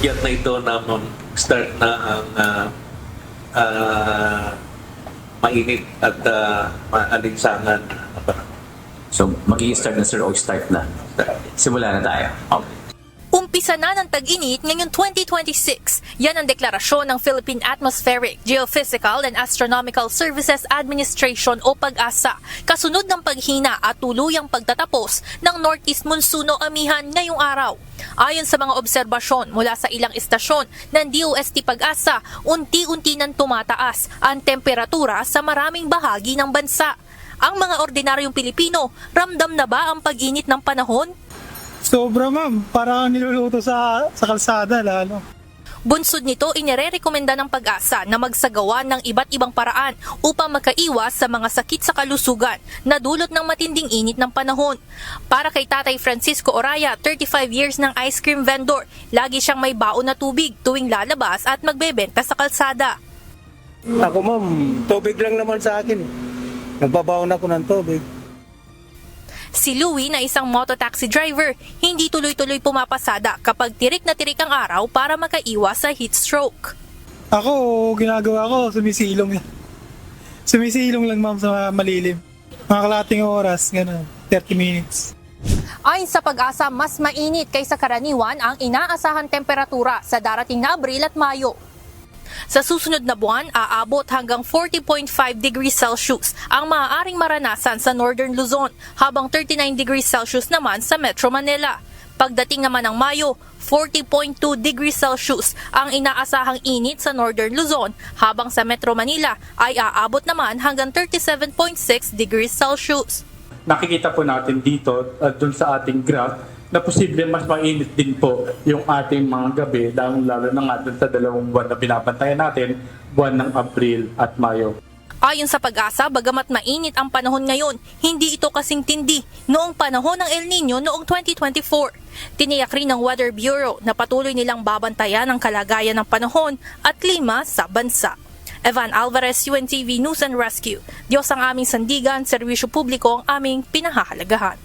pugyan na ito na start na ang mainit at maalinsangan na panahon. So, mag-i-start na sir o start na? Simula na tayo. Okay. Umpisa na ng tag-init ngayong 2026. Yan ang deklarasyon ng Philippine Atmospheric, Geophysical and Astronomical Services Administration o PAGASA, kasunod ng paghina at tuluyang pagtatapos ng Northeast Monsoon o amihan ngayong araw. Ayon sa mga obserbasyon mula sa ilang istasyon ng DOST PAGASA, unti-unti nang tumataas ang temperatura sa maraming bahagi ng bansa. Ang mga ordinaryong Pilipino, ramdam na ba ang pag-init ng panahon? Sobra ma'am, parang niluluto sa kalsada lalo. Bunsod nito, inirerekomenda ng PAGASA na magsagawa ng iba't ibang paraan upang makaiwas sa mga sakit sa kalusugan na dulot ng matinding init ng panahon. Para kay Tatay Francisco Oraya, 35 years ng ice cream vendor, lagi siyang may baon na tubig tuwing lalabas at magbebenta sa kalsada. Ako ma'am, tubig lang naman sa akin. Nagbabaon ako ng tubig. Si Louie na isang mototaxi driver, hindi tuloy-tuloy pumapasada kapag tirik na tirik ang araw para makaiwas sa heat stroke. Ako, ginagawa ko, sumisilong. Sumisilong lang ma'am sa malilim. Mga kalating oras, gano'n, 30 minutes. Ayon sa PAGASA, mas mainit kaysa karaniwan ang inaasahang temperatura sa darating na Abril at Mayo. Sa susunod na buwan, aabot hanggang 40.5 degrees Celsius ang maaaring maranasan sa Northern Luzon, habang 39 degrees Celsius naman sa Metro Manila. Pagdating naman ng Mayo, 40.2 degrees Celsius ang inaasahang init sa Northern Luzon, habang sa Metro Manila ay aabot naman hanggang 37.6 degrees Celsius. Nakikita po natin dito dun sa ating graph na posible mas mainit din po yung ating mga gabi, lalo na nga dun sa 2 buwan na binabantayan natin, buwan ng Abril at Mayo. Ayon sa PAGASA, bagamat mainit ang panahon ngayon, hindi ito kasing tindi noong panahon ng El Nino noong 2024. Tiniyak rin ng Weather Bureau na patuloy nilang babantayan ang kalagayan ng panahon at klima sa bansa. Evan Alvarez, UNTV News and Rescue. Diyos ang aming sandigan, serbisyo publiko ang aming pinahahalagahan.